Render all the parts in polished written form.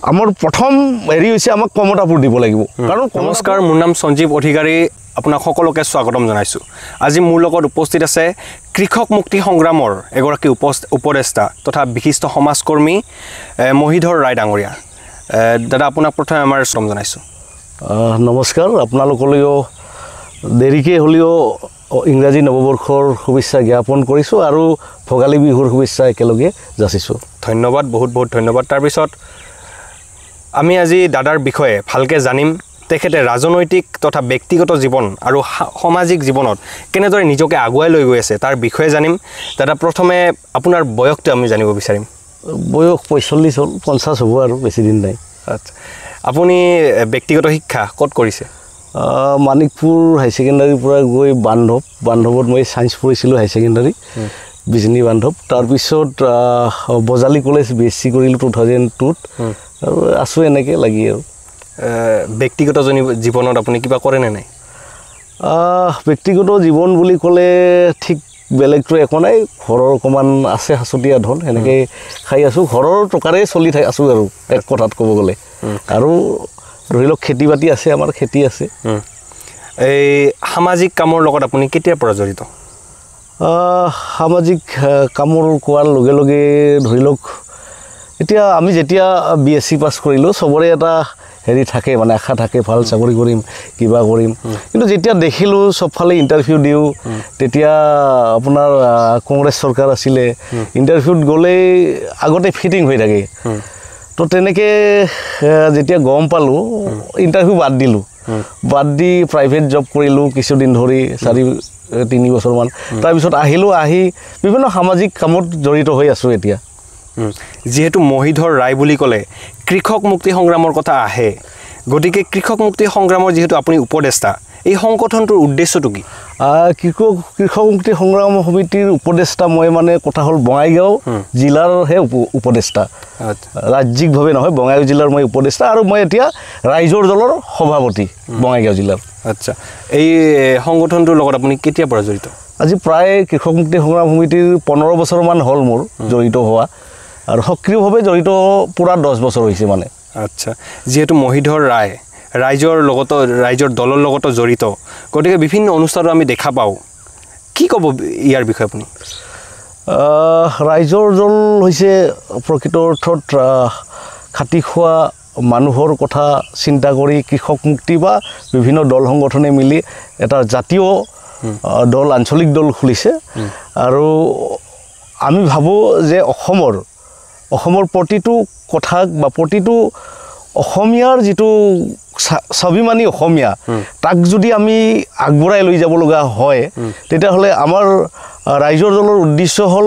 আমাৰ প্ৰথম হেৰি হৈছে আমাক কমতাপুৰ দিব লাগিব কাৰণ নমস্কাৰ মোৰ নাম সঞ্জীৱ অধিকাৰী আপোনাক সকলোকে স্বাগতম জনাইছোঁ আজি মোৰ লগত উপস্থিত আছে কৃষক মুক্তি সংগ্ৰামৰ এগৰাকী উপদেষ্টা তথা বিশিষ্ট সমাজকৰ্মী মহিধৰ ৰায় ডাঙৰীয়া দাদা আপোনাক প্ৰথমে আমাৰ স্বাগতম জনাইছোঁ নমস্কাৰ আপোনালোকলৈও দেৰিকৈ হ'লেও ইংৰাজী নৱবৰ্ষৰ শুভেচ্ছা জ্ঞাপন কৰিছোঁ আৰু ভোগালী বিহুৰ শুভেচ্ছা একেলগে যাচিছোঁ ধন্যবাদ বহুত বহুত ধন্যবাদ তাৰপিছত আমি আজি দাদাৰ বিষয়ে ভালকৈ জানিম তেখেতে ৰাজনৈতিক তথা ব্যক্তিগত জীৱন আৰু সামাজিক জীৱনত কেনেদৰে নিজকে আগুৱাই লৈ গৈ আছে তাৰ বিষয়ে জানিম দাদা প্ৰথমে আপোনাৰ বয়সটো আমি জানিব বিচাৰিম বয়স 45 হ'ল 50 হ'ব আৰু বেছি দিন নাই আচ্ছা আপুনি ব্যক্তিগত শিক্ষা ক'ত কৰিছে মানিকপুৰ হাই ছেকেণ্ডাৰীৰ পৰা গৈ বান্ধৱত মই সায়েন্স পঢ়িছিলোঁ হাই ছেকেণ্ডাৰী বিজনী বান্ধৱ তাৰপিছত বজালী কলেজ BSc কৰিলোঁ 2002 আৰু আছোঁ এনেকৈ লাগি আৰু ব্যক্তিগত জীৱনত আপুনি কিবা কৰে নে নাই ব্যক্তিগত জীৱন বুলি ক'লে ঠিক বেলেগটো একো নাই ঘৰৰ অকণমান আছে হাচতীয়া ধন সেনেকৈ খাই আছোঁ ঘৰৰ টকাৰে চলি আছোঁ আৰু এক কথাত ক'ব গ'লে আৰু ধৰি লওক খেতি বাতি আছে আমাৰ খেতি আছে এই সামাজিক কামৰ লগত আপুনি কেতিয়াৰ পৰা জড়িত সামাজিক কামৰ কোৱাৰ লগে লগে ধৰি লওক এতিয়া আমি যেতিয়া BSc পাছ কৰিলোঁ চবৰে এটা হেৰি থাকে মানে আশা থাকে ভাল চাকৰি কৰিম কিবা কৰিম কিন্তু যেতিয়া দেখিলোঁ চবফালে ইণ্টাৰভিউ দিওঁ তেতিয়া আপোনাৰ কংগ্ৰেছ চৰকাৰ আছিলে ইণ্টাৰভিউত গ'লেই আগতে ফিটিং হৈ থাকে তো তেনেকৈ যেতিয়া গম পালোঁ ইণ্টাৰভিউ বাদ দি প্ৰাইভেট জব কৰিলোঁ কিছুদিন ধৰি 4-3 বছৰমান তাৰপিছত আহিলোঁ আহি বিভিন্ন সামাজিক কামত জড়িত হৈ আছোঁ এতিয়া যেহেতু মহিধৰ ৰায় বুলি ক'লে কৃষক মুক্তি সংগ্ৰামৰ কথা আহে গতিকে কৃষক মুক্তি সংগ্ৰামৰ যেহেতু আপুনি উপদেষ্টা এই সংগঠনটোৰ উদ্দেশ্যটো কি কৃষক মুক্তি সংগ্ৰাম সমিতিৰ উপদেষ্টা মই মানে কথা হ'ল বঙাইগাঁও জিলাৰহে উপদেষ্টা ৰাজ্যিকভাৱে নহয় বঙাইগাঁও জিলাৰ মই উপদেষ্টা আৰু মই এতিয়া ৰাইজৰ দলৰ সভাপতি বঙাইগাঁও জিলাৰ আচ্ছা এই সংগঠনটোৰ লগত আপুনি কেতিয়াৰ পৰা জড়িত আজি প্ৰায় কৃষক মুক্তি সংগ্ৰাম সমিতিৰ 15 বছৰমান হ'ল মোৰ জড়িত হোৱা আৰু সক্ৰিয়ভাৱে জড়িত পুৰা 10 বছৰ হৈছে মানে আচ্ছা যেহেতু মহিধৰ ৰায় ৰাইজৰ দলৰ লগতো জড়িত গতিকে বিভিন্ন অনুষ্ঠানত আমি দেখা পাওঁ কি ক'ব ইয়াৰ বিষয়ে আপুনি ৰাইজৰ দল হৈছে প্ৰকৃত অৰ্থত খাটি খোৱা মানুহৰ কথা চিন্তা কৰি কৃষক মুক্তি বা বিভিন্ন দল সংগঠনে মিলি এটা জাতীয় দল আঞ্চলিক দল খুলিছে আৰু আমি ভাবোঁ যে অসমৰ প্ৰতিটো কথাক বা প্ৰতিটো অসমীয়াৰ যিটো স্বাভিমানী অসমীয়া তাক যদি আমি আগবঢ়াই লৈ যাব লগা হয় তেতিয়াহ'লে আমাৰ ৰাইজৰ দলৰ উদ্দেশ্য হ'ল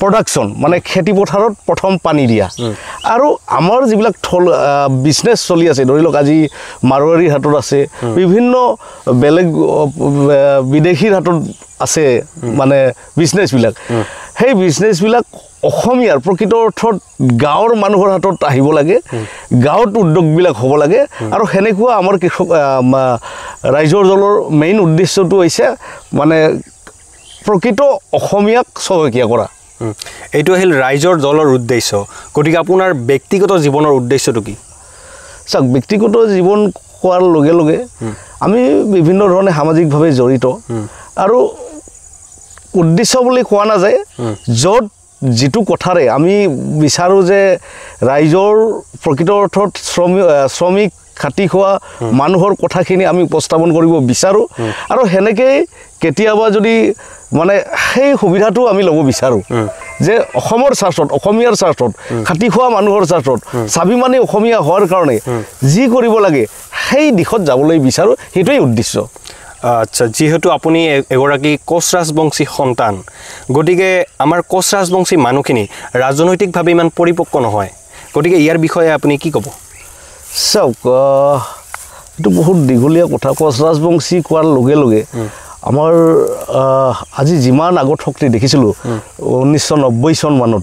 প্ৰডাকশ্যন মানে খেতি পথাৰত প্ৰথম পানী দিয়া আৰু আমাৰ যিবিলাক বিজনেছ চলি আছে ধৰি লওক আজি মাৰোৱাৰীৰ হাতত আছে বিভিন্ন বেলেগ বিদেশীৰ হাতত আছে মানে বিজনেছবিলাক সেই বিজনেছবিলাক অসমীয়াৰ প্ৰকৃত অৰ্থত গাঁৱৰ মানুহৰ হাতত আহিব লাগে গাঁৱত উদ্যোগবিলাক হ'ব লাগে আৰু সেনেকুৱা আমাৰ কৃষক ৰাইজৰ দলৰ মেইন উদ্দেশ্যটো হৈছে মানে প্ৰকৃত অসমীয়াক চহকীয়া কৰা এইটো আহিল ৰাইজৰ দলৰ উদ্দেশ্য গতিকে আপোনাৰ ব্যক্তিগত জীৱনৰ উদ্দেশ্যটো কি চাওক ব্যক্তিগত জীৱন কোৱাৰ লগে লগে আমি বিভিন্ন ধৰণে সামাজিকভাৱে জড়িত আৰু উদ্দেশ্য বুলি কোৱা নাযায় য'ত যিটো কথাৰে আমি বিচাৰোঁ যে ৰাইজৰ প্ৰকৃত অৰ্থত শ্ৰমিক খাটি খোৱা মানুহৰ কথাখিনি আমি উপস্থাপন কৰিব বিচাৰোঁ আৰু সেনেকৈ কেতিয়াবা যদি মানে সেই সুবিধাটো আমি ল'ব বিচাৰোঁ যে অসমৰ স্বাৰ্থত অসমীয়াৰ স্বাৰ্থত খাটি খোৱা মানুহৰ স্বাৰ্থত স্বাভিমানী অসমীয়া হোৱাৰ কাৰণে যি কৰিব লাগে সেই দিশত যাবলৈ বিচাৰোঁ সেইটোৱেই উদ্দেশ্য আচ্ছা যেহেতু আপুনি এগৰাকী কোচ ৰাজবংশী সন্তান গতিকে আমাৰ কোচ ৰাজবংশী মানুহখিনি ৰাজনৈতিকভাৱে ইমান পৰিপক্ক নহয় গতিকে ইয়াৰ বিষয়ে আপুনি কি ক'ব চাওক এইটো বহুত দীঘলীয়া কথা কোচ ৰাজবংশী কোৱাৰ লগে লগে আমাৰ আজি যিমান আগত শক্তি দেখিছিলোঁ 1990 চন মানত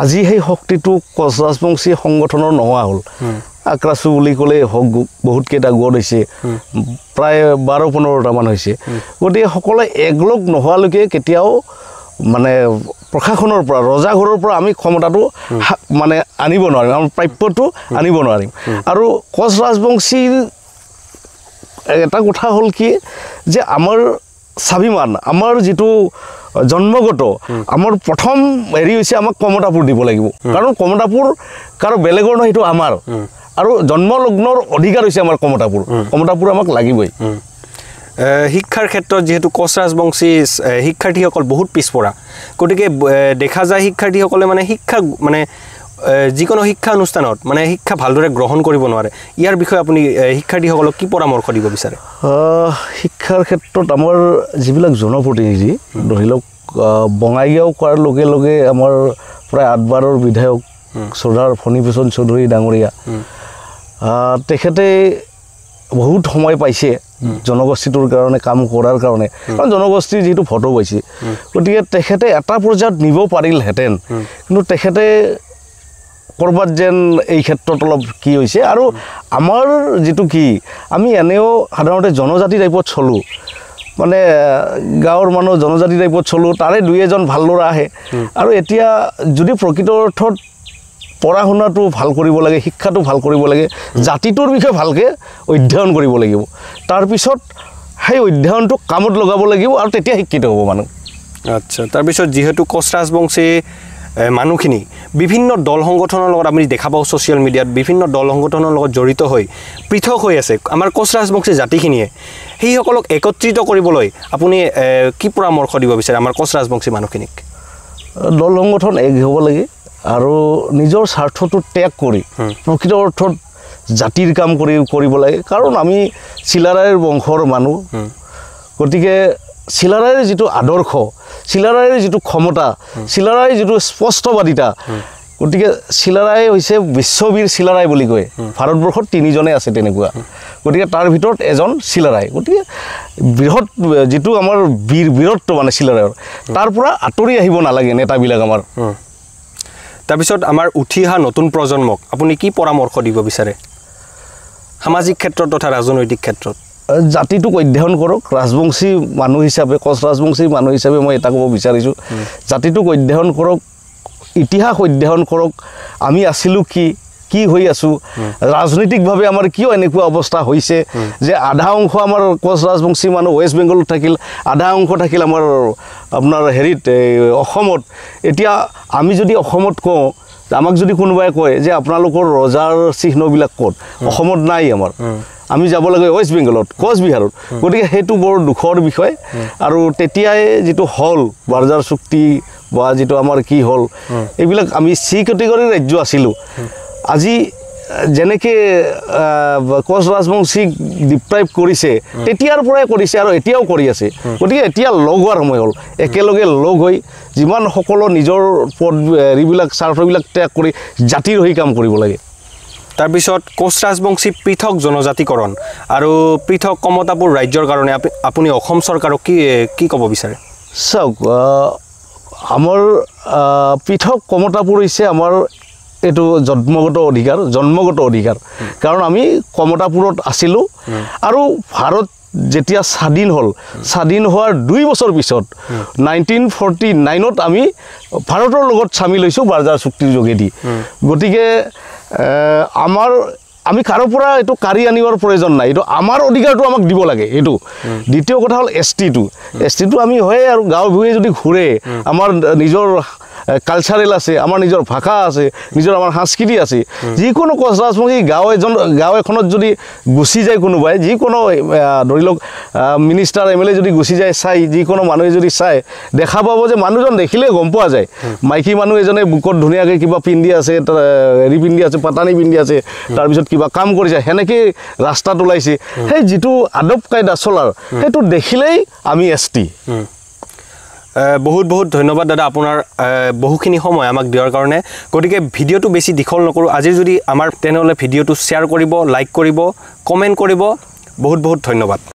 আজি সেই শক্তিটো কোচ ৰাজবংশী সংগঠনৰ নোহোৱা হ'ল আক্ৰাছু বুলি ক'লে হওক বহুতকেইটা গোট হৈছে প্ৰায় 12-15টামান হৈছে গতিকে সকলোৱে একলগ নোহোৱালৈকে কেতিয়াও মানে প্ৰশাসনৰ পৰা ৰজাঘৰৰ পৰা আমি ক্ষমতাটো মানে আনিব নোৱাৰিম, আমাৰ প্ৰাপ্যটো আনিব নোৱাৰিম। আৰু কোচ ৰাজবংশীৰ এটা কথা হ'ল কি যে আমাৰ স্বাভিমান, আমাৰ যিটো জন্মগত, আমাৰ প্ৰথম হেৰি হৈছে আমাক কমতাপুৰ দিব লাগিব, কাৰণ কমতাপুৰ কাৰো বেলেগৰ নহয়, সেইটো আমাৰ। আৰু জন্মলগ্নৰ অধিকাৰ হৈছে আমাৰ কমতাপুৰ, কমতাপুৰ আমাক লাগিবই। শিক্ষাৰ ক্ষেত্ৰত যিহেতু কোচ ৰাজবংশী শিক্ষাৰ্থীসকল বহুত পিছপৰা, গতিকে দেখা যায় শিক্ষাৰ্থীসকলে মানে শিক্ষা মানে যিকোনো শিক্ষা অনুষ্ঠানত মানে শিক্ষা ভালদৰে গ্ৰহণ কৰিব নোৱাৰে। ইয়াৰ বিষয়ে আপুনি শিক্ষাৰ্থীসকলক কি পৰামৰ্শ দিব বিচাৰে? শিক্ষাৰ ক্ষেত্ৰত আমাৰ যিবিলাক জনপ্ৰতিনিধি, ধৰি লওক বঙাইগাঁও কোৱাৰ লগে লগে আমাৰ প্ৰায় 8 বাৰৰ বিধায়ক চৰ্দাৰ ফণীভূষণ চৌধুৰী ডাঙৰীয়া, তেখেতে বহুত সময় পাইছে জনগোষ্ঠীটোৰ কাৰণে কাম কৰাৰ কাৰণে, কাৰণ জনগোষ্ঠীৰ যিহেতু ভোটো পাইছে, গতিকে তেখেতে এটা পৰ্যায়ত নিব পাৰিলহেঁতেন, কিন্তু তেখেতে ক'ৰবাত যেন এই ক্ষেত্ৰত অলপ কি হৈছে। আৰু আমাৰ যিটো কি, আমি এনেও সাধাৰণতে জনজাতি টাইপত চলোঁ, মানে গাঁৱৰ মানুহ জনজাতি টাইপত চলোঁ, তাৰে 2-এজন ভাল ল'ৰা আহে। আৰু এতিয়া যদি প্ৰকৃত অৰ্থত পঢ়া শুনাটো ভাল কৰিব লাগে, শিক্ষাটো ভাল কৰিব লাগে, জাতিটোৰ বিষয়ে ভালকৈ অধ্যয়ন কৰিব লাগিব, তাৰপিছত সেই অধ্যয়নটো কামত লগাব লাগিব, আৰু তেতিয়া শিক্ষিত হ'ব মানুহ। আচ্ছা, তাৰপিছত যিহেতু কোচ ৰাজবংশী মানুহখিনি বিভিন্ন দল সংগঠনৰ লগত আমি দেখা পাওঁ, ছ'চিয়েল মিডিয়াত বিভিন্ন দল সংগঠনৰ লগত জড়িত হৈ পৃথক হৈ আছে আমাৰ কোচ ৰাজবংশী জাতিখিনিয়ে, সেইসকলক একত্ৰিত কৰিবলৈ আপুনি কি পৰামৰ্শ দিব বিচাৰে আমাৰ কোচ ৰাজবংশী মানুহখিনিক? দল সংগঠন এক হ'ব লাগে, আৰু নিজৰ স্বাৰ্থটো ত্যাগ কৰি প্ৰকৃত অৰ্থত জাতিৰ কাম কৰিব লাগে। কাৰণ আমি চিলাৰায়ৰ বংশৰ মানুহ, গতিকে চিলাৰায়ৰ যিটো আদৰ্শ, চিলাৰায়ৰ যিটো ক্ষমতা, চিলাৰায়ৰ যিটো স্পষ্টবাদিতা, গতিকে চিলাৰায় হৈছে বিশ্ববীৰ চিলাৰায় বুলি কয়, ভাৰতবৰ্ষত 3জনে আছে তেনেকুৱা, গতিকে তাৰ ভিতৰত এজন চিলাৰায়। গতিকে বৃহৎ যিটো আমাৰ বীৰত্ব মানে চিলাৰায়ৰ, তাৰ পৰা আঁতৰি আহিব নালাগে নেতাবিলাক আমাৰ। তাৰপিছত আমাৰ উঠি অহা নতুন প্ৰজন্মক আপুনি কি পৰামৰ্শ দিব বিচাৰে সামাজিক ক্ষেত্ৰত তথা ৰাজনৈতিক ক্ষেত্ৰত? জাতিটোক অধ্যয়ন কৰক, ৰাজবংশী মানুহ হিচাপে, কোচ ৰাজবংশী মানুহ হিচাপে মই এটা ক'ব বিচাৰিছোঁ, জাতিটোক অধ্যয়ন কৰক, ইতিহাস অধ্যয়ন কৰক, আমি আছিলোঁ কি হৈ আছোঁ, ৰাজনৈতিকভাৱে আমাৰ কিয় এনেকুৱা অৱস্থা হৈছে যে আধা অংশ আমাৰ কোচ ৰাজবংশী মানুহ ৱেষ্ট বেংগলত থাকিল, আধা অংশ থাকিল আমাৰ আপোনাৰ হেৰিত অসমত। এতিয়া আমি যদি অসমত কওঁ, আমাক যদি কোনোবাই কয় যে আপোনালোকৰ ৰজাৰ চিহ্নবিলাক ক'ত, অসমত নাই আমাৰ, আমি যাব লাগে ৱেষ্ট বেংগলত, কোচবিহাৰত, গতিকে সেইটো বৰ দুখৰ বিষয়। আৰু তেতিয়াই যিটো হ'ল বাৰ্জাৰ চুক্তি বা যিটো আমাৰ কি হ'ল, এইবিলাক আমি চি কেটেগৰীৰ ৰাজ্য আছিলোঁ। আজি যেনেকৈ কোচ ৰাজবংশীক ডিপ্ৰাইভ কৰিছে, তেতিয়াৰ পৰাই কৰিছে আৰু এতিয়াও কৰি আছে, গতিকে এতিয়া লগ হোৱাৰ সময় হ'ল, একেলগে লগ হৈ যিমান সকলো নিজৰ পদ হেৰিবিলাক স্বাৰ্থবিলাক ত্যাগ কৰি জাতিৰ হৈ কাম কৰিব লাগে। তাৰপিছত কোচ ৰাজবংশী পৃথক জনজাতিকৰণ আৰু পৃথক কমতাপুৰ ৰাজ্যৰ কাৰণে আপুনি অসম চৰকাৰক কি ক'ব বিচাৰে? চাওক, আমাৰ পৃথক কমতাপুৰ হৈছে আমাৰ এইটো জন্মগত অধিকাৰ, কাৰণ আমি কমতাপুৰত আছিলোঁ। আৰু ভাৰত যেতিয়া স্বাধীন হ'ল, স্বাধীন হোৱাৰ 2 বছৰ পিছত 1949ত আমি ভাৰতৰ লগত চামিল হৈছোঁ বাৰ্জাৰ চুক্তিৰ যোগেদি। গতিকে আমি কাৰো পৰা এইটো কাঢ়ি আনিবৰ প্ৰয়োজন নাই, এইটো আমাৰ অধিকাৰটো আমাক দিব লাগে এইটো। দ্বিতীয় কথা হ'ল এছ টিটো আমি হয় আৰু গাঁও ভূঞে যদি ঘূৰে, আমাৰ নিজৰ কালচাৰেল আছে, আমাৰ নিজৰ ভাষা আছে, নিজৰ আমাৰ সংস্কৃতি আছে। যিকোনো কোচ ৰাজবংশী গাঁও এখনত যদি গুচি যায় কোনোবাই, যিকোনো ধৰি লওক মিনিষ্টাৰ MLA যদি গুচি যায়, যিকোনো মানুহে যদি চাই, দেখা পাব যে মানুহজন দেখিলে গম পোৱা যায়, মাইকী মানুহ এজনে বুকত ধুনীয়াকৈ কিবা পিন্ধি আছে, হেৰি পিন্ধি আছে, পাতানি পিন্ধি আছে, তাৰপিছত কিবা কাম কৰিছে, সেনেকৈ ৰাস্তাত ওলাইছে। সেই যিটো আদব কায়দা চলাৰ, সেইটো দেখিলেই আমি ST। বহুত বহুত ধন্যবাদ দাদা, আপোনাৰ বহুখিনি সময় আমাক দিয়াৰ কাৰণে। গতিকে ভিডিঅ'টো বেছি দীঘল নকৰোঁ, আজি যদি আমাৰ তেনেহ'লে ভিডিঅ'টো শ্বেয়াৰ কৰিব, লাইক কৰিব, কমেণ্ট কৰিব। বহুত বহুত ধন্যবাদ।